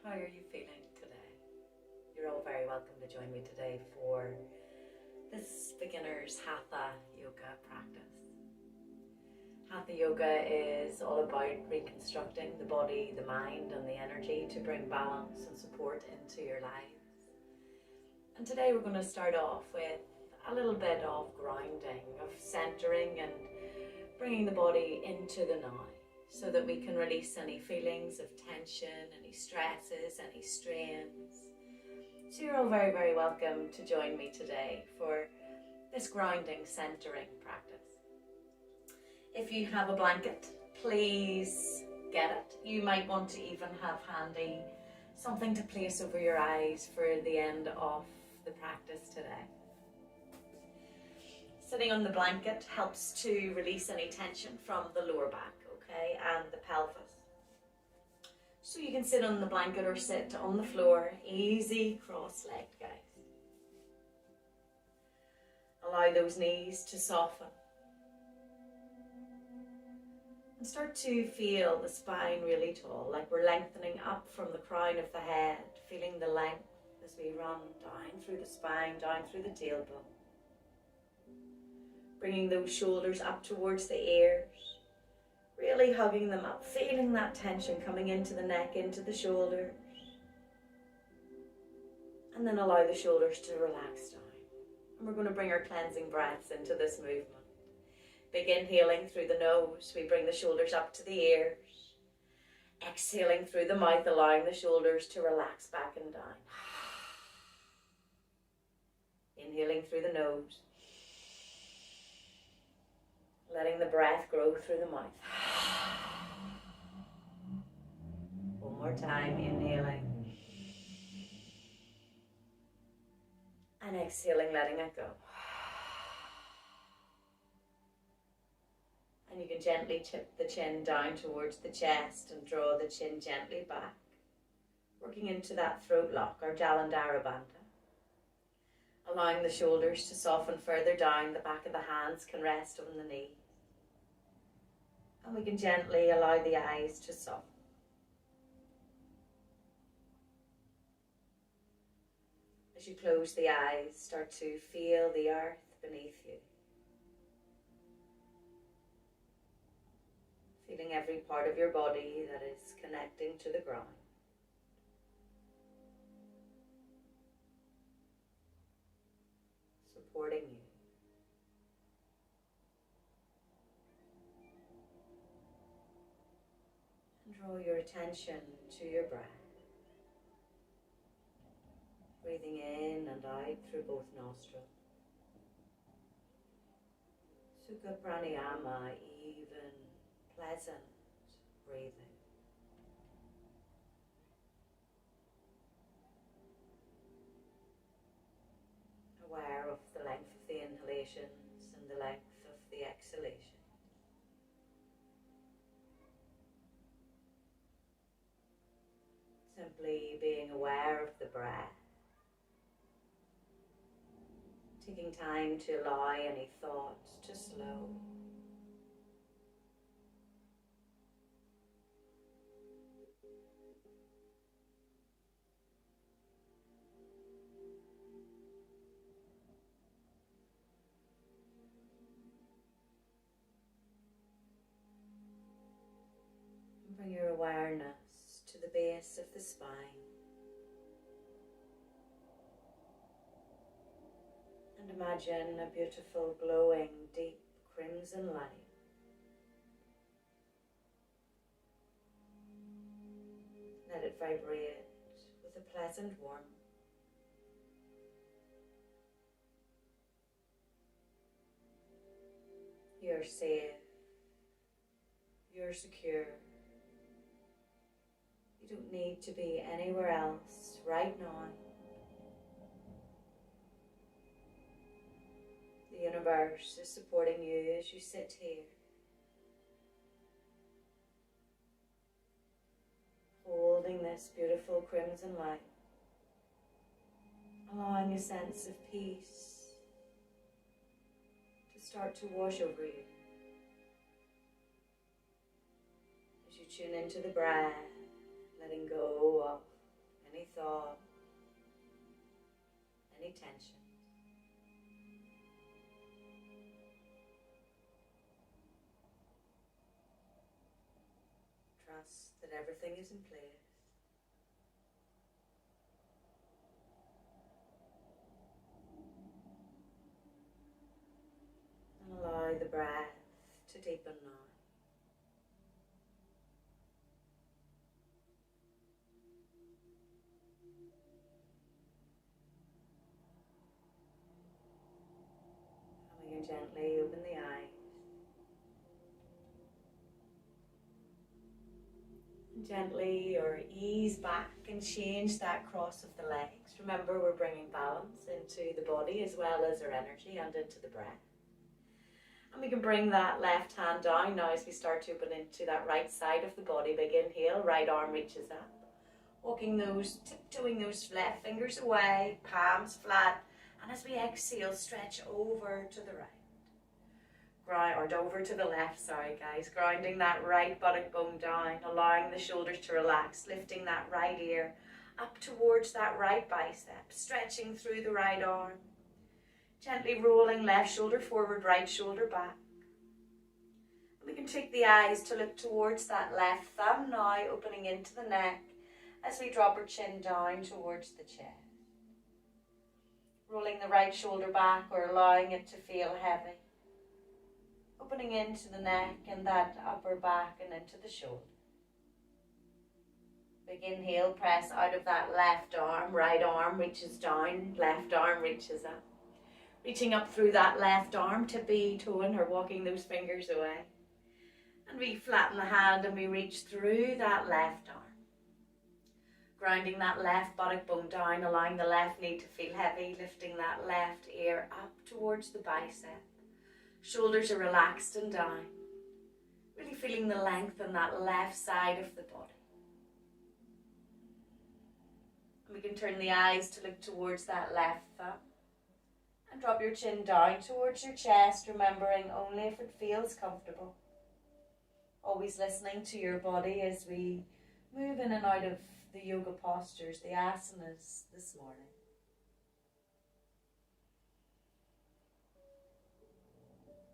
How are you feeling today? You're all very welcome to join me today for this beginner's Hatha yoga practice. Hatha yoga is all about reconstructing the body, the mind and the energy to bring balance and support into your lives. And today we're going to start off with a little bit of grounding, of centering and bringing the body into the now, so that we can release any feelings of tension, any stresses, any strains. So you're all very, very welcome to join me today for this grounding, centering practice. If you have a blanket, please get it. You might want to even have handy something to place over your eyes for the end of the practice today. Sitting on the blanket helps to release any tension from the lower back, okay, and the pelvis. So you can sit on the blanket or sit on the floor, easy cross-legged, guys. Allow those knees to soften. And start to feel the spine really tall, like we're lengthening up from the crown of the head, feeling the length as we run down through the spine, down through the tailbone. Bringing those shoulders up towards the ears, really hugging them up, feeling that tension coming into the neck, into the shoulders. And then allow the shoulders to relax down. And we're going to bring our cleansing breaths into this movement. Big inhaling through the nose, we bring the shoulders up to the ears. Exhaling through the mouth, allowing the shoulders to relax back and down. Inhaling through the nose. Letting the breath grow through the mouth. One more time, inhaling. And exhaling, letting it go. And you can gently tip the chin down towards the chest and draw the chin gently back. Working into that throat lock, or Jalandhara Bandha. Allowing the shoulders to soften further down, the back of the hands can rest on the knees. And we can gently allow the eyes to soften. As you close the eyes, start to feel the earth beneath you. Feeling every part of your body that is connecting to the ground. Supporting you. And draw your attention to your breath. Breathing in and out through both nostrils. Sukha pranayama, even, pleasant breathing. Aware of the length of the inhalations and the length of the exhalations. Simply being aware of the breath. Taking time to allow any thoughts to slow. And bring your awareness to the base of the spine. And imagine a beautiful, glowing, deep crimson light. Let it vibrate with a pleasant warmth. You're safe. You're secure. You don't need to be anywhere else right now. The universe is supporting you as you sit here. Holding this beautiful crimson light. Allowing a sense of peace to start to wash over you. As you tune into the breath, letting go of any thought, any tension. Trust that everything is in place. And allow the breath to deepen now. And we can gently open the eyes. Gently or ease back and change that cross of the legs. Remember, we're bringing balance into the body as well as our energy and into the breath. And we can bring that left hand down now as we start to open into that right side of the body. Big inhale, right arm reaches up. Walking those, tiptoeing those left fingers away, palms flat. And as we exhale, stretch over to the right. Or over to the left, sorry guys, grounding that right buttock bone down, allowing the shoulders to relax, lifting that right ear up towards that right bicep, stretching through the right arm, gently rolling left shoulder forward, right shoulder back. And we can take the eyes to look towards that left thumb now, opening into the neck as we drop our chin down towards the chest. Rolling the right shoulder back or allowing it to feel heavy. Opening into the neck and that upper back and into the shoulder. Big inhale, press out of that left arm, right arm reaches down, left arm reaches up. Reaching up through that left arm, tippy toeing or walking those fingers away. And we flatten the hand and we reach through that left arm. Grounding that left buttock bone down, allowing the left knee to feel heavy, lifting that left ear up towards the bicep. Shoulders are relaxed and down. Really feeling the length on that left side of the body. And we can turn the eyes to look towards that left thumb. And drop your chin down towards your chest, remembering only if it feels comfortable. Always listening to your body as we move in and out of the yoga postures, the asanas this morning.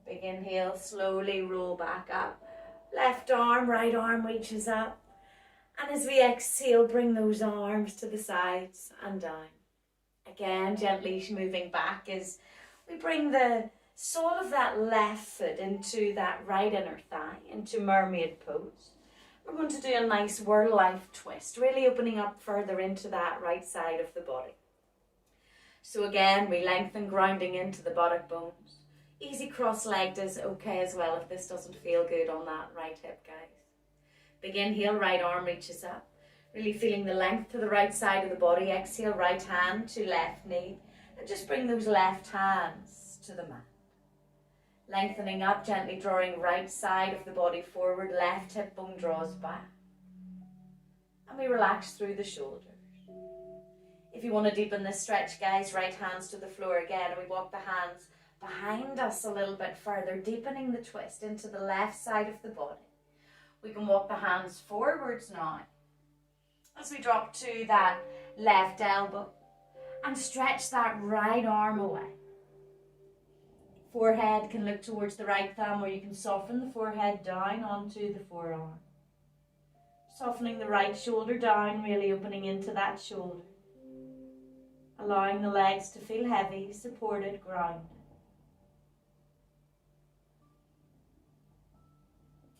Big inhale, slowly roll back up. Left arm, right arm reaches up. And as we exhale, bring those arms to the sides and down. Again, gently moving back as we bring the sole of that left foot into that right inner thigh, into mermaid pose. We're going to do a nice world life twist, really opening up further into that right side of the body. So again, we lengthen, grounding into the buttock bones. Easy cross-legged is okay as well if this doesn't feel good on that right hip, guys. Big inhale, right arm reaches up. Really feeling the length to the right side of the body. Exhale, right hand to left knee. And just bring those left hands to the mat. Lengthening up, gently drawing right side of the body forward. Left hip bone draws back. And we relax through the shoulders. If you want to deepen this stretch, guys, right hands to the floor again. And we walk the hands behind us a little bit further, deepening the twist into the left side of the body. We can walk the hands forwards now as we drop to that left elbow and stretch that right arm away. Forehead can look towards the right thumb, or you can soften the forehead down onto the forearm. Softening the right shoulder down, really opening into that shoulder. Allowing the legs to feel heavy, supported, grounded.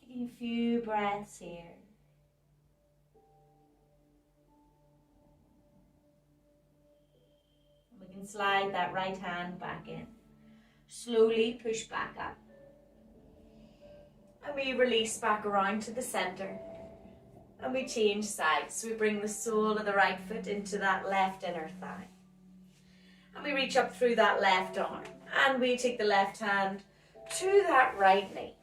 Taking a few breaths here. And we can slide that right hand back in. Slowly push back up. And we release back around to the center. And we change sides. So we bring the sole of the right foot into that left inner thigh. And we reach up through that left arm. And we take the left hand to that right knee.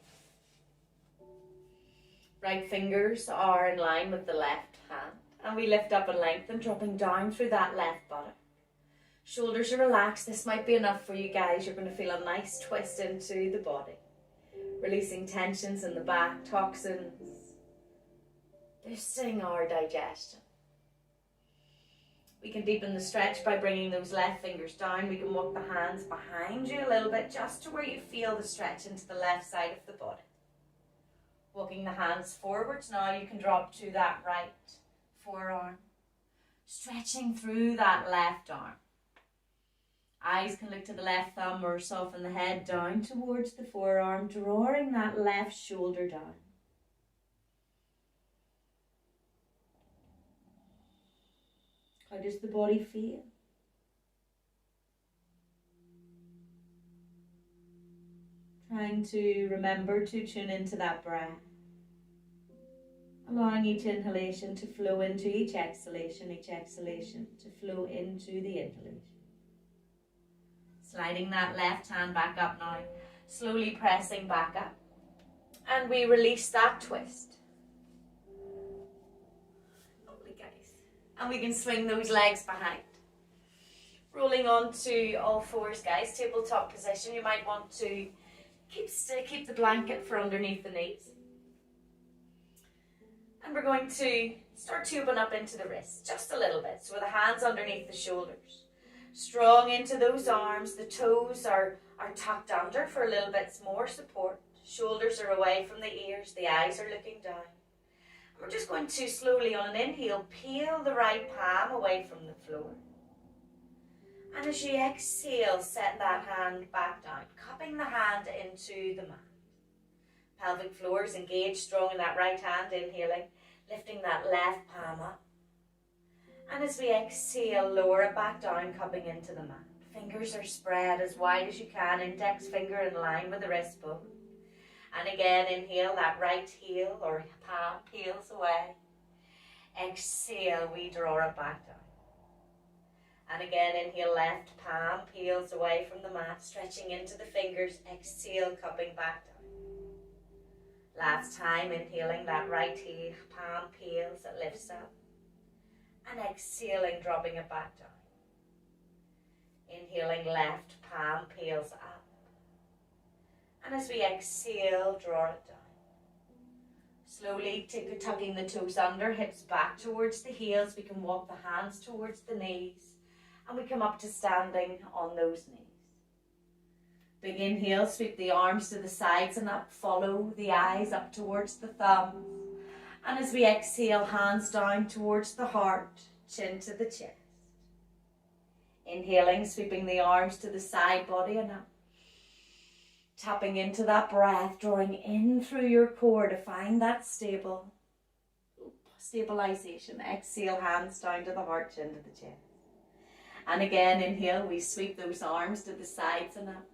Right fingers are in line with the left hand. And we lift up and lengthen, dropping down through that left buttock. Shoulders are relaxed. This might be enough for you guys. You're going to feel a nice twist into the body. Releasing tensions in the back, toxins. Boosting our digestion. We can deepen the stretch by bringing those left fingers down. We can walk the hands behind you a little bit, just to where you feel the stretch into the left side of the body. Walking the hands forwards now, you can drop to that right forearm, stretching through that left arm. Eyes can look to the left thumb or soften the head down towards the forearm, drawing that left shoulder down. How does the body feel? Trying to remember to tune into that breath. Allowing each inhalation to flow into each exhalation to flow into the inhalation. Sliding that left hand back up now, slowly pressing back up. And we release that twist. Lovely, guys. And we can swing those legs behind. Rolling onto all fours, guys, tabletop position. You might want to keep the blanket for underneath the knees. And we're going to start to open up into the wrists just a little bit. So with the hands underneath the shoulders. Strong into those arms. The toes are tucked under for a little bit more support. Shoulders are away from the ears. The eyes are looking down. And we're just going to slowly on an inhale peel the right palm away from the floor. And as you exhale, set that hand back down, cupping the hand into the mat. Pelvic floor is engaged, strong in that right hand, inhaling, lifting that left palm up. And as we exhale, lower it back down, cupping into the mat. Fingers are spread as wide as you can, index finger in line with the wrist bone. And again, inhale, that right heel or palm peels away. Exhale, we draw it back down. And again, inhale, left palm peels away from the mat, stretching into the fingers. Exhale, cupping back down. Last time, inhaling, that right heel, palm peels, it lifts up. And exhaling, dropping it back down. Inhaling, left palm peels up. And as we exhale, draw it down. Slowly tucking the toes under, hips back towards the heels. We can walk the hands towards the knees. And we come up to standing on those knees. Big inhale, sweep the arms to the sides and up. Follow the eyes up towards the thumbs. And as we exhale, hands down towards the heart, chin to the chest. Inhaling, sweeping the arms to the side body and up. Tapping into that breath, drawing in through your core to find that stabilization. Exhale, hands down to the heart, chin to the chest. And again, inhale, we sweep those arms to the sides and up.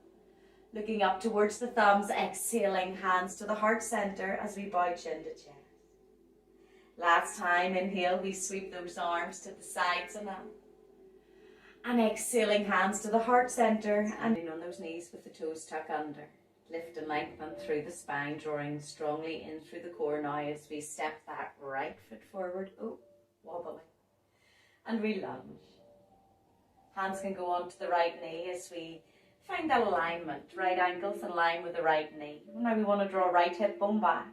Looking up towards the thumbs, exhaling, hands to the heart center as we bow chin to chest. Last time, inhale, we sweep those arms to the sides and up. And exhaling, hands to the heart center and in on those knees with the toes tucked under. Lift and lengthen through the spine, drawing strongly in through the core now as we step that right foot forward. Wobbling. And we lunge. Hands can go onto the right knee as we find that alignment. Right ankles in line with the right knee. Now we want to draw right hip bone back.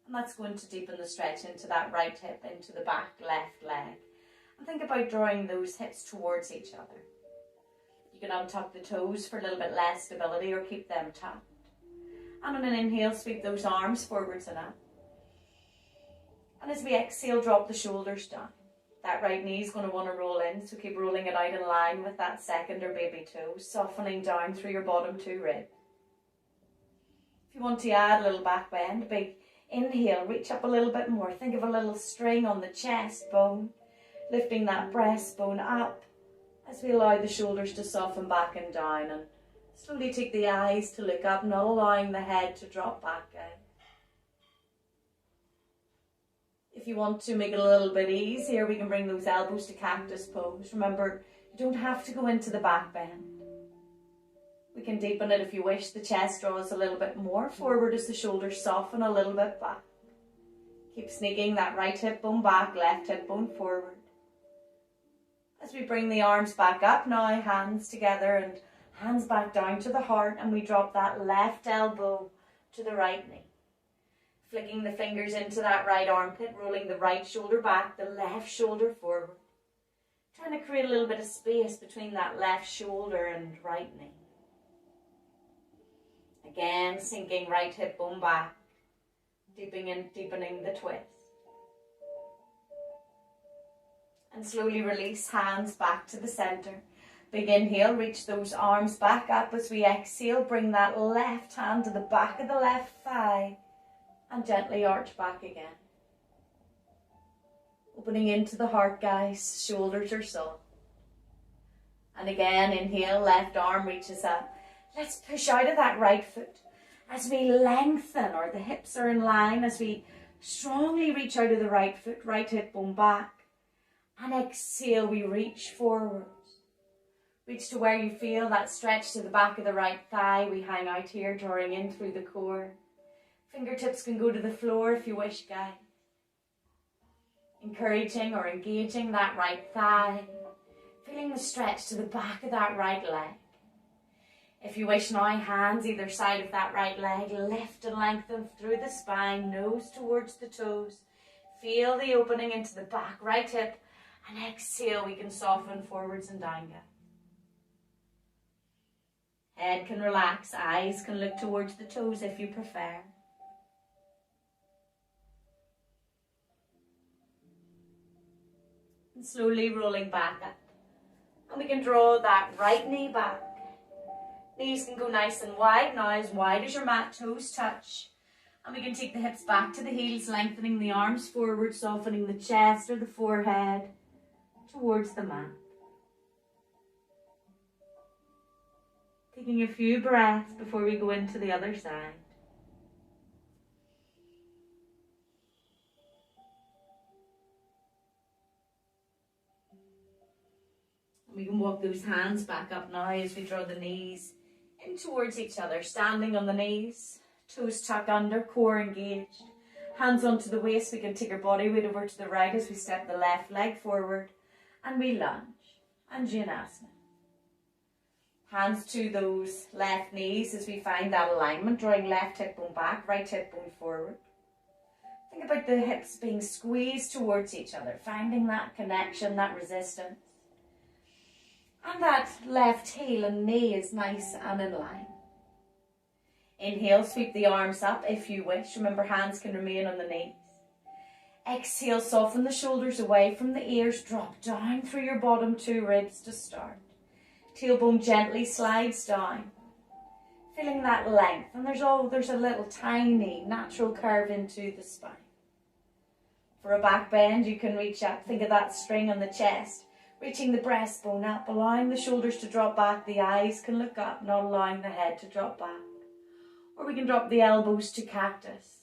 And that's going to deepen the stretch into that right hip, into the back left leg. And think about drawing those hips towards each other. You can untuck the toes for a little bit less stability or keep them tucked. And on an inhale, sweep those arms forwards and up. And as we exhale, drop the shoulders down. That right knee is going to want to roll in, so keep rolling it out in line with that second or baby toe, softening down through your bottom two ribs. If you want to add a little back bend, big inhale, reach up a little bit more. Think of a little string on the chest bone, lifting that breastbone up as we allow the shoulders to soften back and down, and slowly take the eyes to look up, not allowing the head to drop back down. If you want to make it a little bit easier, we can bring those elbows to cactus pose. Remember, you don't have to go into the back bend. We can deepen it if you wish. The chest draws a little bit more forward as the shoulders soften a little bit back. Keep sneaking that right hip bone back, left hip bone forward. As we bring the arms back up now, hands together and hands back down to the heart, and we drop that left elbow to the right knee. Flicking the fingers into that right armpit, rolling the right shoulder back, the left shoulder forward. Trying to create a little bit of space between that left shoulder and right knee. Again, sinking right hip bone back, deepening the twist. And slowly release hands back to the center. Big inhale, reach those arms back up. As we exhale, bring that left hand to the back of the left thigh and gently arch back again. Opening into the heart, guys. Shoulders are soft. And again, inhale, left arm reaches up. Let's push out of that right foot as we lengthen, or the hips are in line, as we strongly reach out of the right foot, right hip bone back. And exhale, we reach forwards. Reach to where you feel that stretch to the back of the right thigh. We hang out here, drawing in through the core. Fingertips can go to the floor if you wish, guys. Encouraging or engaging that right thigh. Feeling the stretch to the back of that right leg. If you wish now, hands either side of that right leg. Lift and lengthen through the spine, nose towards the toes. Feel the opening into the back right hip. And exhale, we can soften forwards and down, guys. Head can relax, eyes can look towards the toes if you prefer. And slowly rolling back up. And we can draw that right knee back. Knees can go nice and wide now, as wide as your mat, toes touch. And we can take the hips back to the heels, lengthening the arms forward, softening the chest or the forehead towards the mat. Taking a few breaths before we go into the other side. We can walk those hands back up now as we draw the knees in towards each other, standing on the knees, toes tucked under, core engaged. Hands onto the waist, we can take our body weight over to the right as we step the left leg forward and we lunge, Anjaneyasana. Hands to those left knees as we find that alignment, drawing left hip bone back, right hip bone forward. Think about the hips being squeezed towards each other, finding that connection, that resistance. And that left heel and knee is nice and in line. Inhale, sweep the arms up if you wish. Remember, hands can remain on the knees. Exhale, soften the shoulders away from the ears. Drop down through your bottom two ribs to start. Tailbone gently slides down. Feeling that length. And there's a little tiny natural curve into the spine. For a back bend, you can reach up. Think of that string on the chest. Reaching the breastbone up, allowing the shoulders to drop back. The eyes can look up, not allowing the head to drop back. Or we can drop the elbows to cactus.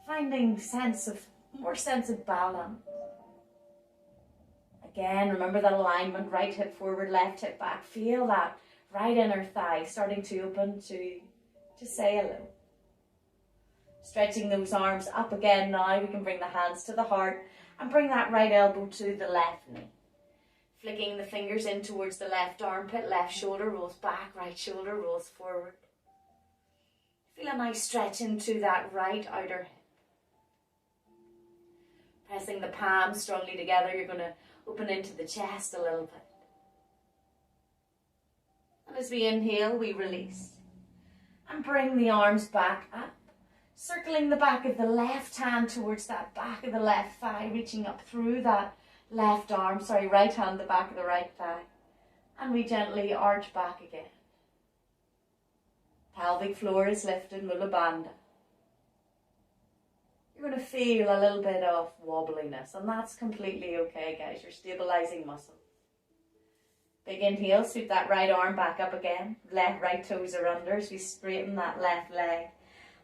Finding more sense of balance. Again, remember that alignment, right hip forward, left hip back. Feel that right inner thigh starting to open to say hello. Stretching those arms up again now. We can bring the hands to the heart and bring that right elbow to the left knee. Flicking the fingers in towards the left armpit, left shoulder rolls back, right shoulder rolls forward. Feel a nice stretch into that right outer hip. Pressing the palms strongly together, you're going to open into the chest a little bit. And as we inhale, we release. And bring the arms back up. Circling the back of the left hand towards that back of the left thigh, reaching up through that right hand, the back of the right thigh. And we gently arch back again. Pelvic floor is lifted, Mula Bandha. You're going to feel a little bit of wobbliness, and that's completely okay, guys. You're stabilizing muscles. Big inhale, sweep that right arm back up again. Right toes are under as we straighten that left leg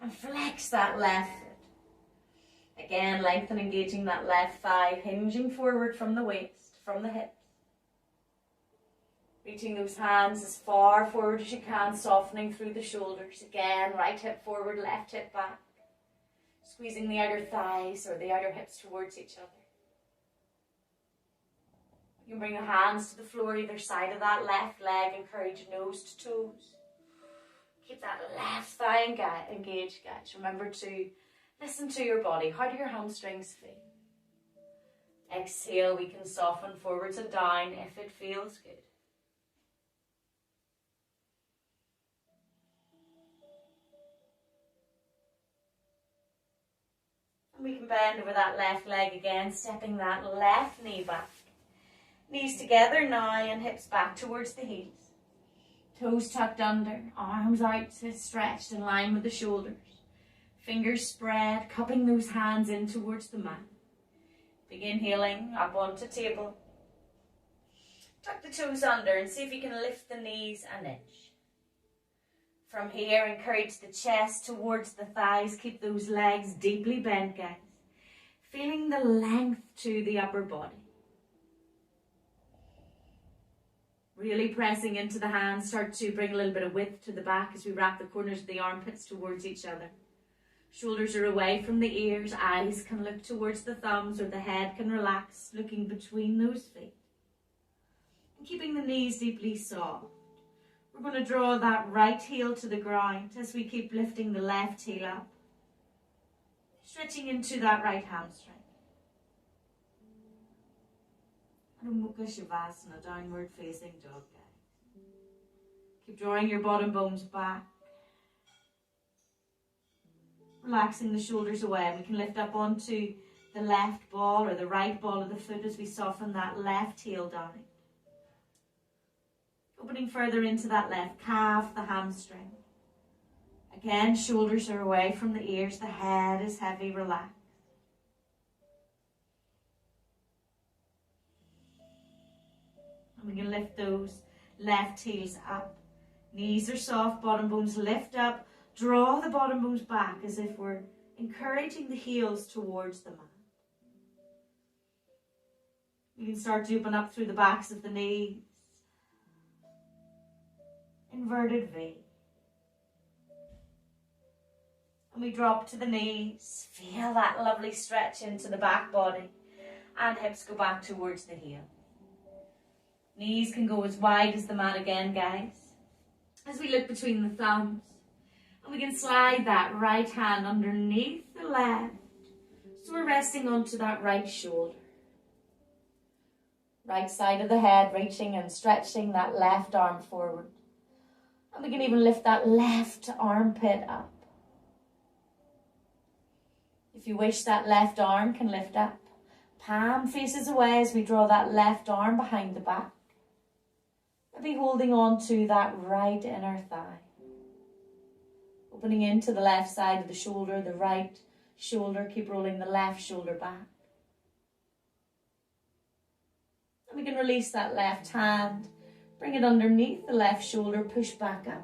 and flex that left foot. Again, lengthen, engaging that left thigh, hinging forward from the waist, from the hips. Reaching those hands as far forward as you can, softening through the shoulders. Again, right hip forward, left hip back. Squeezing the outer thighs or the outer hips towards each other. You can bring the hands to the floor either side of that left leg. Encourage nose to toes. Keep that left thigh engaged, guys. Remember to listen to your body. How do your hamstrings feel? Exhale, we can soften forwards and down if it feels good. And we can bend over that left leg again, stepping that left knee back. Knees together now and hips back towards the heels. Toes tucked under, arms out stretched in line with the shoulders. Fingers spread, cupping those hands in towards the mat. Big inhaling up onto table. Tuck the toes under and see if you can lift the knees an inch. From here, encourage the chest towards the thighs. Keep those legs deeply bent, guys. Feeling the length to the upper body. Really pressing into the hands. Start to bring a little bit of width to the back as we wrap the corners of the armpits towards each other. Shoulders are away from the ears. Eyes can look towards the thumbs, or the head can relax, looking between those feet. And keeping the knees deeply soft. We're going to draw that right heel to the ground as we keep lifting the left heel up. Stretching into that right hamstring. Mukha Shavasana, downward facing dog, guys. Keep drawing your bottom bones back. Relaxing the shoulders away. We can lift up onto the left ball or the right ball of the foot as we soften that left heel down. Opening further into that left calf, the hamstring. Again, shoulders are away from the ears. The head is heavy, relaxed. And we can lift those left heels up. Knees are soft, bottom bones lift up. Draw the bottom bones back as if we're encouraging the heels towards the mat. You can start to open up through the backs of the knees. Inverted V. And we drop to the knees. Feel that lovely stretch into the back body. And hips go back towards the heel. Knees can go as wide as the mat again, guys. As we look between the thumbs. And we can slide that right hand underneath the left. So we're resting onto that right shoulder. Right side of the head, reaching and stretching that left arm forward. And we can even lift that left armpit up. If you wish, that left arm can lift up. Palm faces away as we draw that left arm behind the back. Maybe holding on to that right inner thigh. Opening into the left side of the shoulder, the right shoulder. Keep rolling the left shoulder back. And we can release that left hand. Bring it underneath the left shoulder. Push back up.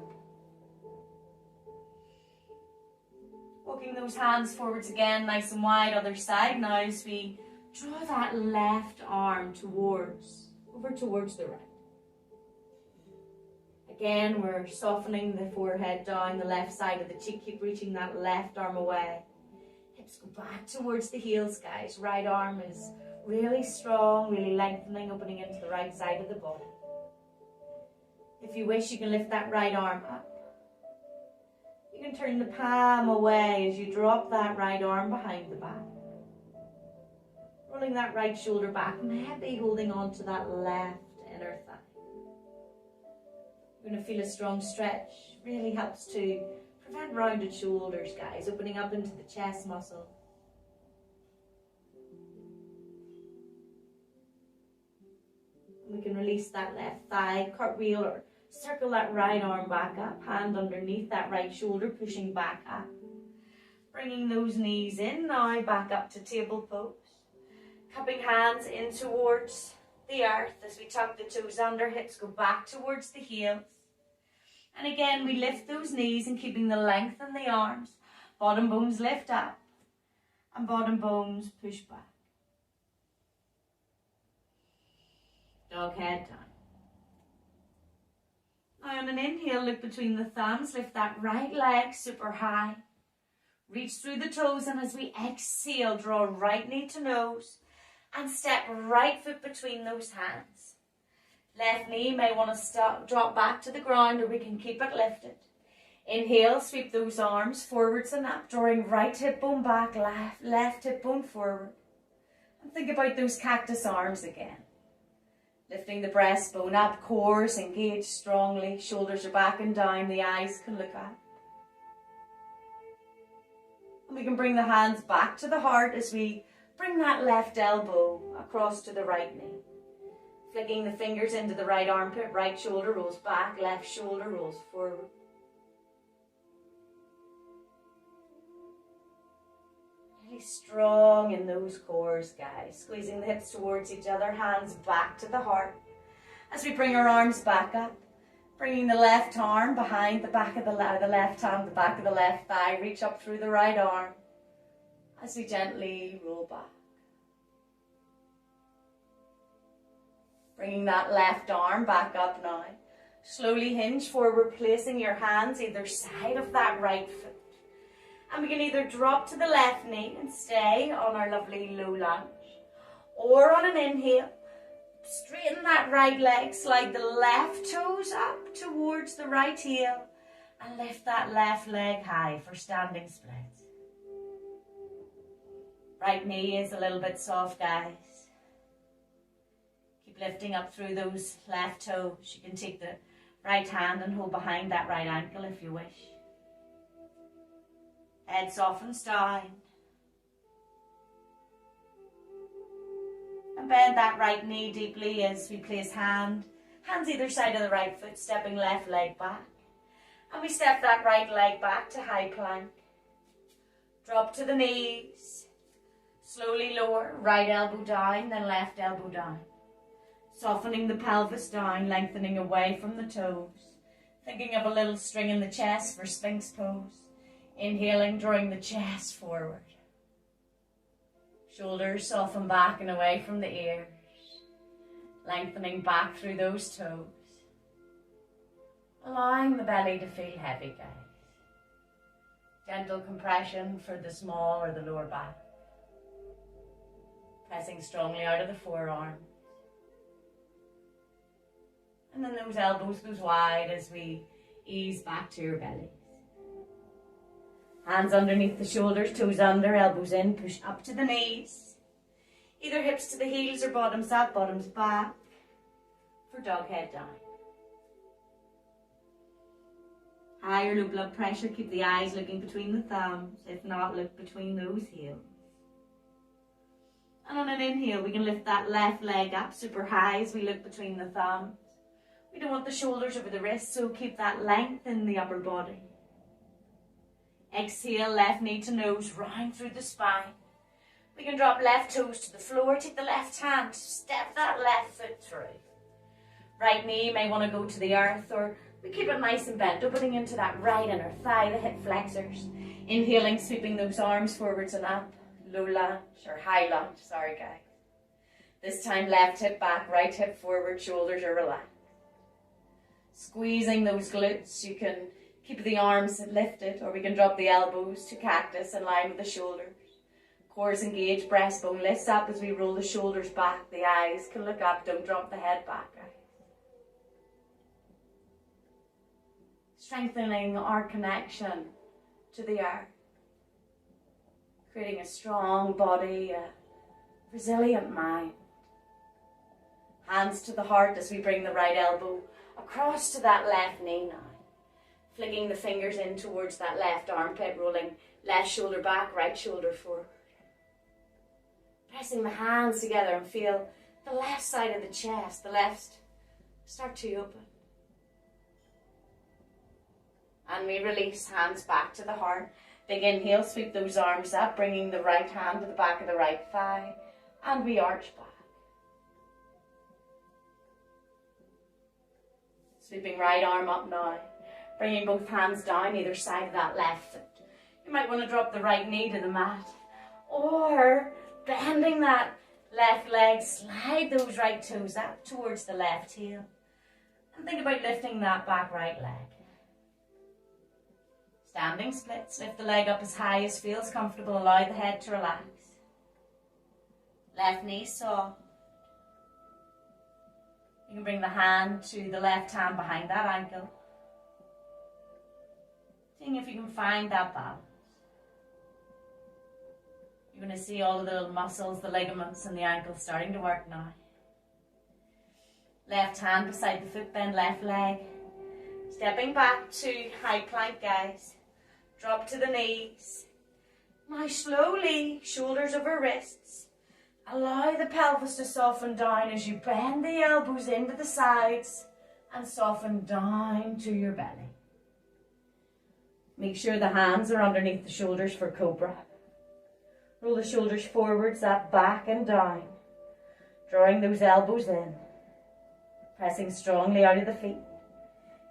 Walking those hands forwards again, nice and wide. Other side now as we draw that left arm over towards the right. Again, we're softening the forehead down, the left side of the cheek. Keep reaching that left arm away. Hips go back towards the heels, guys. Right arm is really strong, really lengthening, opening into the right side of the body. If you wish, you can lift that right arm up. You can turn the palm away as you drop that right arm behind the back. Rolling that right shoulder back, maybe holding on to that left inner thigh. You're going to feel a strong stretch. Really helps to prevent rounded shoulders, guys. Opening up into the chest muscle. And we can release that left thigh, cartwheel or circle that right arm back up. Hand underneath that right shoulder, pushing back up. Bringing those knees in now, back up to table pose. Cupping hands in towards the earth as we tuck the toes under, hips go back towards the heels. And again, we lift those knees and keeping the length in the arms. Bottom bones lift up and bottom bones push back. Dog head down. Now on an inhale, look between the thumbs, lift that right leg super high. Reach through the toes, and as we exhale, draw right knee to nose and step right foot between those hands. Left knee may want to drop back to the ground, or we can keep it lifted. Inhale, sweep those arms forwards and up, drawing right hip bone back, left hip bone forward. And think about those cactus arms again. Lifting the breastbone up, cores engaged strongly, shoulders are back and down, the eyes can look up. And we can bring the hands back to the heart as we bring that left elbow across to the right knee. Flicking the fingers into the right armpit, right shoulder rolls back, left shoulder rolls forward. Really strong in those cores, guys. Squeezing the hips towards each other, hands back to the heart. As we bring our arms back up, bringing the left arm behind the back of the left hand, the back of the left thigh, reach up through the right arm as we gently roll back. Bringing that left arm back up now. Slowly hinge forward, placing your hands either side of that right foot. And we can either drop to the left knee and stay on our lovely low lunge. Or on an inhale, straighten that right leg, slide the left toes up towards the right heel. And lift that left leg high for standing splits. Right knee is a little bit soft, guys. Lifting up through those left toes. You can take the right hand and hold behind that right ankle if you wish. Head softens down. And bend that right knee deeply as we place hands either side of the right foot, stepping left leg back. And we step that right leg back to high plank. Drop to the knees. Slowly lower, right elbow down, then left elbow down. Softening the pelvis down, lengthening away from the toes. Thinking of a little string in the chest for Sphinx pose. Inhaling, drawing the chest forward. Shoulders soften back and away from the ears. Lengthening back through those toes. Allowing the belly to feel heavy, guys. Gentle compression for the small or the lower back. Pressing strongly out of the forearms. And then those elbows goes wide as we ease back to your bellies. Hands underneath the shoulders, toes under, elbows in, push up to the knees. Either hips to the heels or bottoms up, bottoms back. For dog head down. High or low blood pressure, keep the eyes looking between the thumbs. If not, look between those heels. And on an inhale, we can lift that left leg up super high as we look between the thumbs. We don't want the shoulders over the wrists, so keep that length in the upper body. Exhale, left knee to nose, round through the spine. We can drop left toes to the floor, take the left hand, step that left foot through. Right knee may want to go to the earth, or we keep it nice and bent, opening into that right inner thigh, the hip flexors. Inhaling, sweeping those arms forwards and up. Low lunge, or high lunge, sorry guys. This time left hip back, right hip forward, shoulders are relaxed. Squeezing those glutes, you can keep the arms lifted, or we can drop the elbows to cactus in line with the shoulders. Cores engaged, breastbone lifts up as we roll the shoulders back. The eyes can look up, don't drop the head back, guys. Strengthening our connection to the earth. Creating a strong body, a resilient mind. Hands to the heart as we bring the right elbow across to that left knee now. Flicking the fingers in towards that left armpit, rolling left shoulder back, right shoulder forward. Pressing the hands together and feel the left side of the chest, the left, start to open. And we release, hands back to the heart. Big inhale, sweep those arms up, bringing the right hand to the back of the right thigh. And we arch back. Sweeping right arm up now. Bringing both hands down either side of that left foot. You might want to drop the right knee to the mat. Or bending that left leg, slide those right toes up towards the left heel. And think about lifting that back right leg. Standing splits, lift the leg up as high as feels comfortable, allow the head to relax. Left knee soft. You can bring the hand to the left hand behind that ankle. Seeing if you can find that balance. You're going to see all of the little muscles, the ligaments and the ankles starting to work now. Left hand beside the foot, bend left leg. Stepping back to high plank, guys. Drop to the knees. Now slowly, shoulders over wrists. Allow the pelvis to soften down as you bend the elbows into the sides and soften down to your belly. Make sure the hands are underneath the shoulders for cobra. Roll the shoulders forwards, up, back and down. Drawing those elbows in. Pressing strongly out of the feet.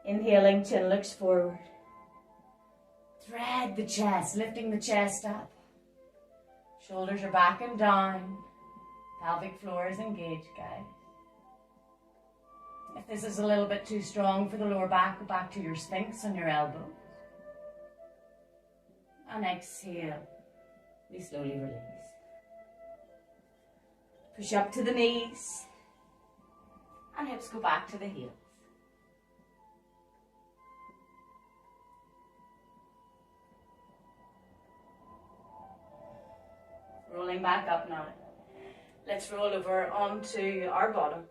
Inhaling, chin looks forward. Thread the chest, lifting the chest up. Shoulders are back and down. Pelvic floor is engaged, guys. If this is a little bit too strong for the lower back, go back to your sphinx on your elbows. And exhale. We slowly release. Push up to the knees. And hips go back to the heels. Rolling back up now. Let's roll over onto our bottoms.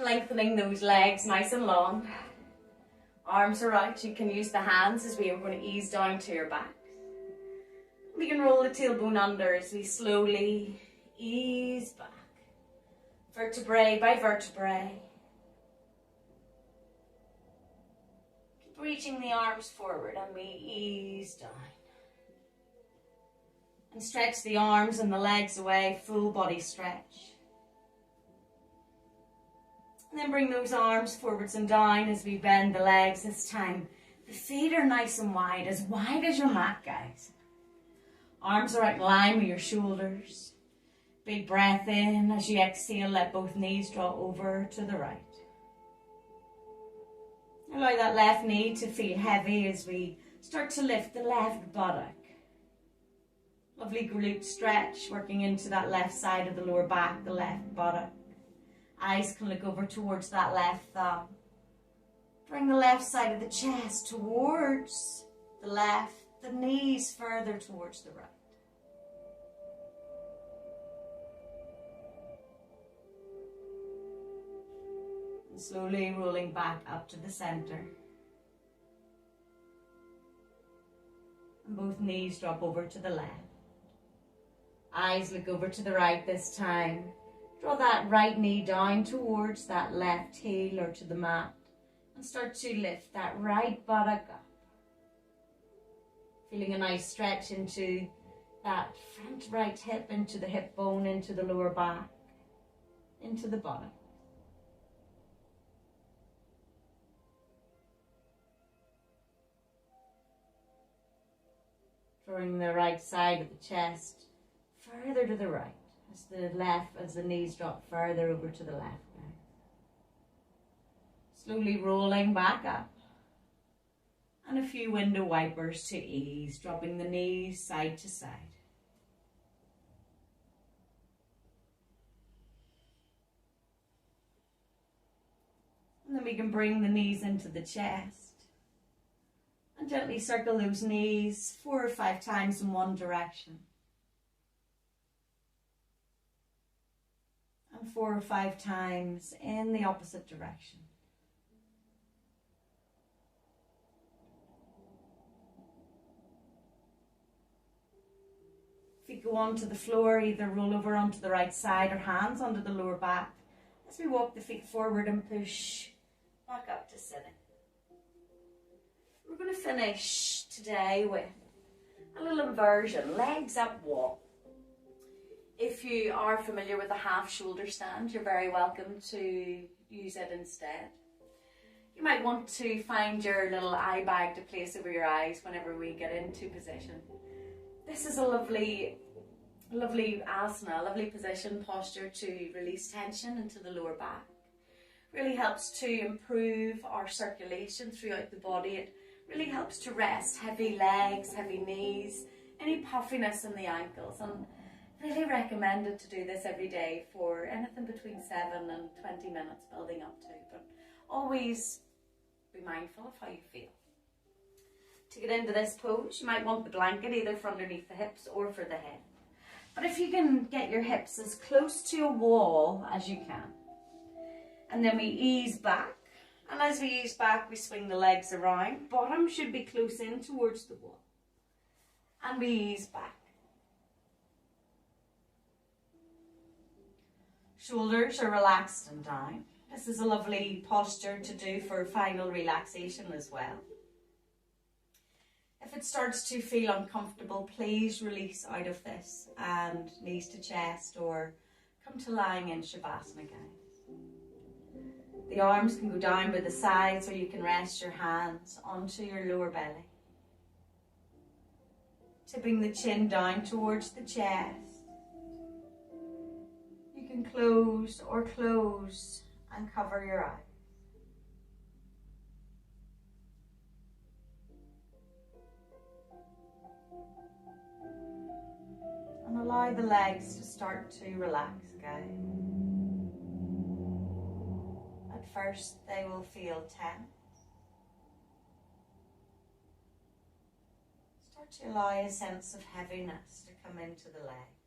Lengthening those legs nice and long. Arms are out. You can use the hands as we are going to ease down to your back. We can roll the tailbone under as we slowly ease back. Vertebrae by vertebrae. Keep reaching the arms forward and we ease down. And stretch the arms and the legs away, full body stretch. And then bring those arms forwards and down as we bend the legs this time. The feet are nice and wide as your mat, guys. Arms are out in line with your shoulders. Big breath in. As you exhale, let both knees draw over to the right. Allow that left knee to feel heavy as we start to lift the left buttock. Lovely glute stretch, working into that left side of the lower back, the left buttock. Eyes can look over towards that left thumb. Bring the left side of the chest towards the left, the knees further towards the right. And slowly rolling back up to the center. And both knees drop over to the left. Eyes look over to the right this time. Draw that right knee down towards that left heel or to the mat. And start to lift that right buttock up. Feeling a nice stretch into that front right hip, into the hip bone, into the lower back, into the bottom. Drawing the right side of the chest further to the right, as the knees drop further over to the left now. Slowly rolling back up. And a few window wipers to ease, dropping the knees side to side. And then we can bring the knees into the chest. And gently circle those knees 4 or 5 times in one direction. And 4 or 5 times in the opposite direction. Feet go onto the floor, either roll over onto the right side or hands onto the lower back as we walk the feet forward and push back up to sitting. We're going to finish today with a little inversion, legs up walk. If you are familiar with a half shoulder stand, you're very welcome to use it instead. You might want to find your little eye bag to place over your eyes whenever we get into position. This is a lovely asana, a lovely position, posture to release tension into the lower back. Really helps to improve our circulation throughout the body. It really helps to rest heavy legs, heavy knees, any puffiness in the ankles. And really recommended to do this every day for anything between 7 and 20 minutes building up to. But always be mindful of how you feel. To get into this pose, you might want the blanket either for underneath the hips or for the head. But if you can get your hips as close to a wall as you can. And then we ease back. And as we ease back, we swing the legs around. Bottom should be close in towards the wall. And we ease back. Shoulders are relaxed and down. This is a lovely posture to do for final relaxation as well. If it starts to feel uncomfortable, please release out of this and knees to chest or come to lying in Shavasana, guys. The arms can go down by the sides or you can rest your hands onto your lower belly. Tipping the chin down towards the chest. You can close and cover your eyes. And allow the legs to start to relax, guys. At first they will feel tense. Start to allow a sense of heaviness to come into the legs.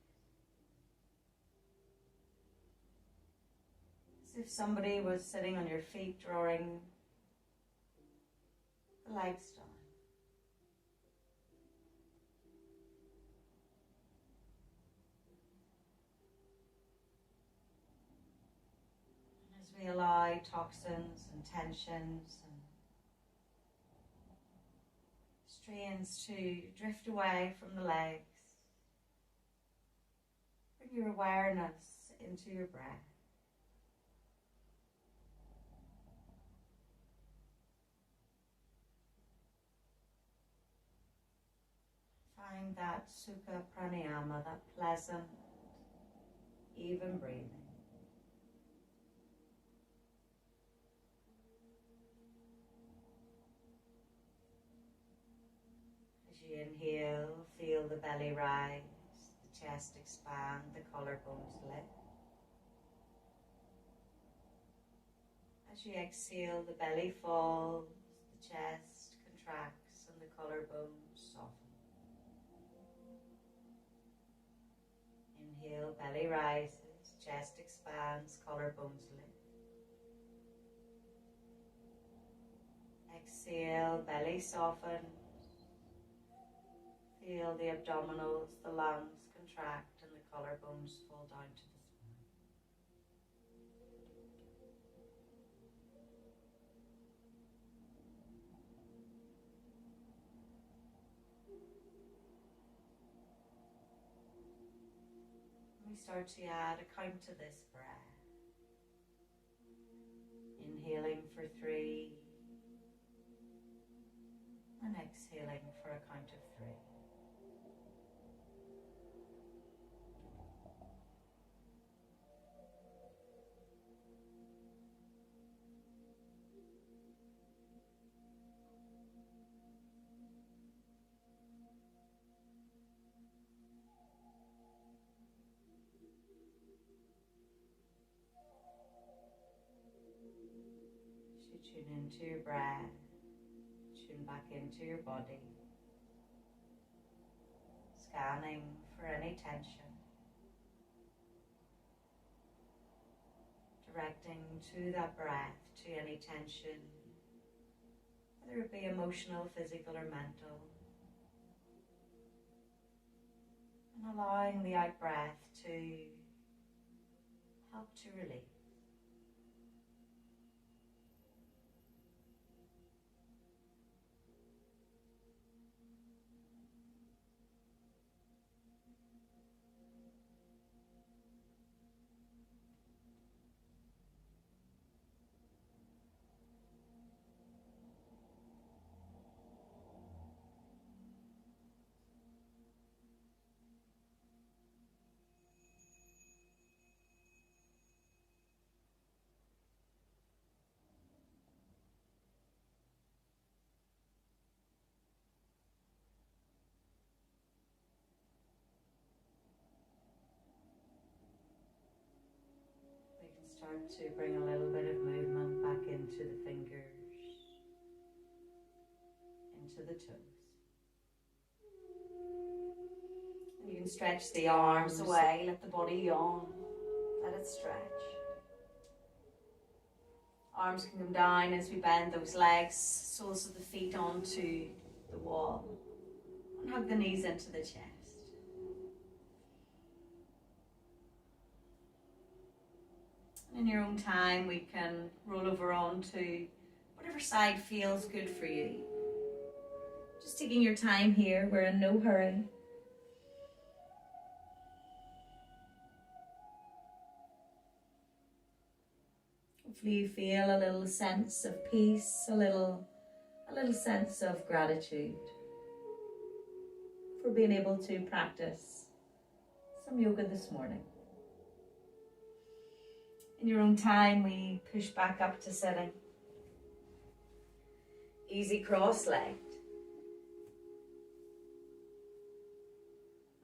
As if somebody was sitting on your feet, drawing the legs down. We allow toxins and tensions and strains to drift away from the legs. Bring your awareness into your breath. Find that Sukha Pranayama, that pleasant, even breathing. Inhale, feel the belly rise, the chest expand, the collarbones lift. As you exhale, the belly falls, the chest contracts, and the collarbones soften. Inhale, belly rises, chest expands, collarbones lift. Exhale, belly softens. Feel the abdominals, the lungs contract and the collarbones fall down to the spine. We start to add a count to this breath. Inhaling for 3 and exhaling for a count of 3. Tune into your breath, tune back into your body, scanning for any tension, directing to that breath to any tension, whether it be emotional, physical or mental, and allowing the out breath to help to release. Start to bring a little bit of movement back into the fingers, into the toes. can stretch the arms away, let the body yawn, let it stretch. Arms can come down as we bend those legs, soles of the feet onto the wall, and hug the knees into the chest. In your own time, we can roll over onto whatever side feels good for you. Just taking your time here, we're in no hurry. Hopefully you feel a little sense of peace, a little sense of gratitude for being able to practice some yoga this morning. In your own time, we push back up to sitting. Easy cross-legged.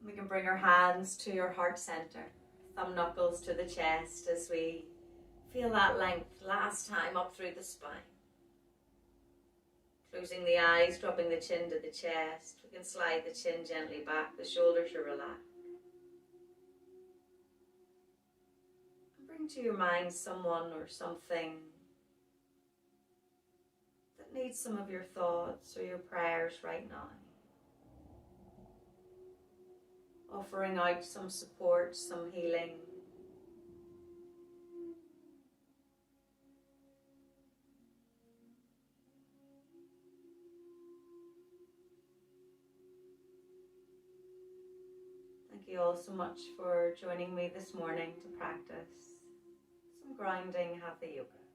We can bring our hands to your heart center, thumb knuckles to the chest as we feel that length last time up through the spine. Closing the eyes, dropping the chin to the chest. We can slide the chin gently back, the shoulders are relaxed. Bring to your mind someone or something that needs some of your thoughts or your prayers right now. Offering out some support, some healing. Thank you all so much for joining me this morning to practice some grounding Hatha yoga.